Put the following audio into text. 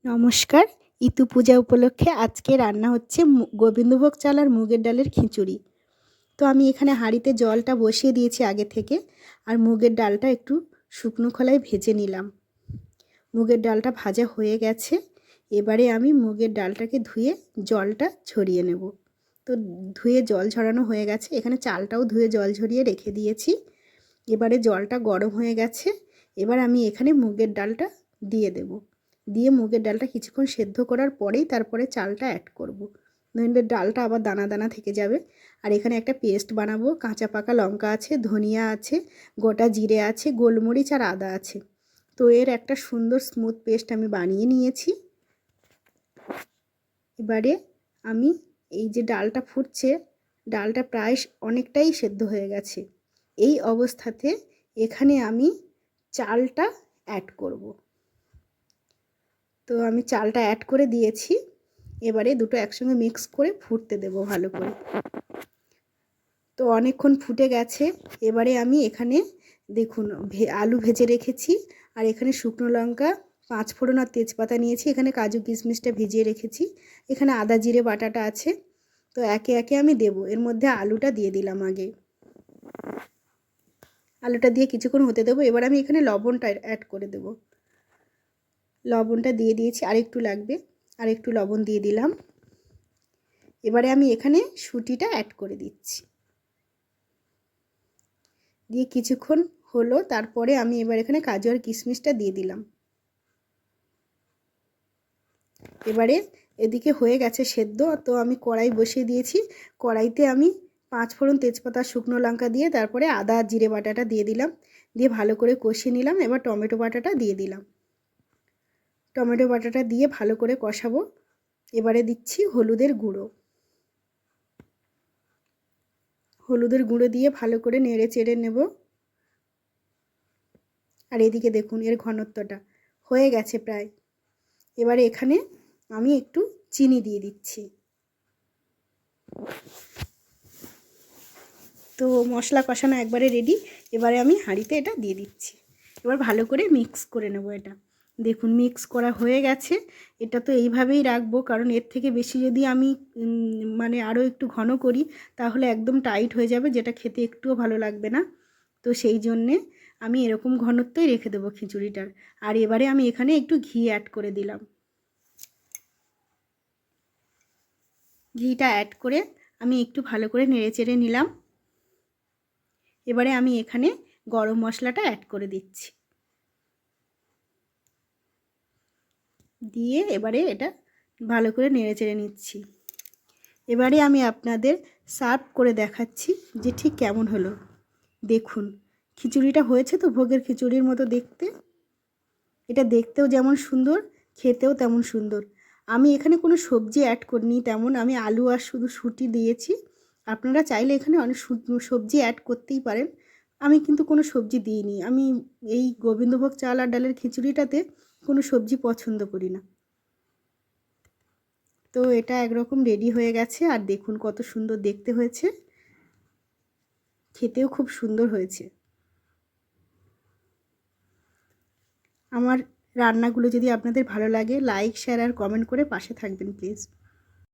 নমস্কার। ইতু পূজা উপলক্ষে আজকে রান্না হচ্ছে গোবিন্দভোগ চাল আর মুগের ডালের খিচুড়ি। তো আমি এখানে হাঁড়িতে জলটা বসিয়ে দিয়েছি আগে থেকে, আর মুগের ডালটা একটু শুকনো খোলায় ভেজে নিলাম। মুগের ডালটা ভাজা হয়ে গেছে। এবারে আমি মুগের ডালটাকে ধুয়ে জলটা ঝরিয়ে নেব। তো ধুয়ে জল ঝরানো হয়ে গেছে। এখানে চালটাও ধুয়ে জল ঝরিয়ে রেখে দিয়েছি। এবারে জলটা গরম হয়ে গেছে। এবার আমি এখানে মুগের ডালটা দিয়ে দেব। দিয়ে মুগের ডালটা কিছুক্ষণ সেদ্ধ করার পরেই তারপরে চালটা অ্যাড করব। নইলে ডালটা আবার দানা দানা থেকে যাবে। আর এখানে একটা পেস্ট বানাবো। কাঁচা পাকা লঙ্কা আছে, ধনিয়া আছে, গোটা জিরে আছে, গোলমরিচ আর আদা আছে। তো এর একটা সুন্দর স্মুথ পেস্ট আমি বানিয়ে নিয়েছি। এবারে আমি এই যে ডালটা ফুটছে, ডালটা প্রায় অনেকটাই সেদ্ধ হয়ে গেছে। এই অবস্থাতে এখানে আমি চালটা অ্যাড করব। তো আমি চালটা অ্যাড করে দিয়েছি। এবারে দুটো একসঙ্গে মিক্স করে ফুটতে দেব ভালো করে। তো অনেকক্ষণ ফুটে গেছে। এবারে আমি এখানে দেখুন আলু ভেজে রেখেছি, আর এখানে শুকনো লঙ্কা, 5 ফোড়ন আর তেজপাতা নিয়েছি। এখানে কাজু কিশমিশটা ভিজিয়ে রেখেছি। এখানে আদা জিরে বাটাটা আছে। তো একে একে আমি দেব। এর মধ্যে আলুটা দিয়ে দিলাম আগে। আলুটা দিয়ে কিছুক্ষণ হতে দেবো। এবার আমি এখানে লবণটা অ্যাড করে দেব। লবণটা দিয়ে দিয়েছি, আরেকটু লাগবে, আরেকটু লবণ দিয়ে দিলাম। এবারে আমি এখানে শুঁটিটা অ্যাড করে দিচ্ছি। দিয়ে কিছুক্ষণ হলো, তারপরে আমি এবার এখানে কাজু আর কিশমিশটা দিয়ে দিলাম। এবারে এদিকে হয়ে গেছে সেদ্ধ। তো আমি কড়াই বসিয়ে দিয়েছি। কড়াইতে আমি 5 ফোড়ন তেজপাতা শুকনো লঙ্কা দিয়ে তারপরে আদা জিরে বাটাটা দিয়ে দিলাম। দিয়ে ভালো করে কষিয়ে নিলাম। এবার টমেটো বাটাটা দিয়ে দিলাম। টমেটো বাটাটা দিয়ে ভালো করে কষাবো। এবারে দিচ্ছি হলুদের গুঁড়ো। হলুদের গুঁড়ো দিয়ে ভালো করে নেড়ে চেড়ে নেব। আর এদিকে দেখুন এর ঘনত্বটা হয়ে গেছে প্রায়। এবারে এখানে আমি একটু চিনি দিয়ে দিচ্ছি। তো মশলা কষানো একবারে রেডি। এবারে আমি হাঁড়িতে এটা দিয়ে দিচ্ছি। এবার ভালো করে মিক্স করে নেব। এটা দেখুন মিক্স করা হয়ে গেছে। এটা তো এইভাবেই রাখবো, কারণ এর থেকে বেশি যদি আমি মানে আরও একটু ঘন করি তাহলে একদম টাইট হয়ে যাবে, যেটা খেতে একটুও ভালো লাগবে না। তো সেই জন্যে আমি এরকম ঘনত্বই রেখে দেবো খিচুড়িটার। আর এবারে আমি এখানে একটু ঘি অ্যাড করে দিলাম। ঘিটা অ্যাড করে আমি একটু ভালো করে নেড়ে চেড়ে নিলাম। এবারে আমি এখানে গরম মশলাটা অ্যাড করে দিচ্ছি। দিয়ে এবারে এটা ভালো করে নেড়ে চেড়ে নিচ্ছি। এবারে আমি আপনাদের সার্ভ করে দেখাচ্ছি যে ঠিক কেমন হলো। দেখুন খিচুড়িটা হয়েছে তো ভোগের খিচুড়ির মতো দেখতে। এটা দেখতেও যেমন সুন্দর, খেতেও তেমন সুন্দর। আমি এখানে কোনো সবজি অ্যাড করিনি তেমন, আমি আলু আর শুধু শুঁটি দিয়েছি। আপনারা চাইলে এখানে অনেক সবজি অ্যাড করতেই পারেন। আমি কিন্তু কোনো সবজি দিইনি। আমি এই গোবিন্দভোগ চাল আর ডালের খিচুড়িটাতে কোনো সবজি পছন্দ করি না। তো এটা একরকম রেডি হয়ে গেছে। আর দেখুন কত সুন্দর দেখতে হয়েছে, খেতেও খুব সুন্দর হয়েছে। আমার রান্নাগুলো যদি আপনাদের ভালো লাগে, লাইক শেয়ার আর কমেন্ট করে পাশে থাকবেন প্লিজ।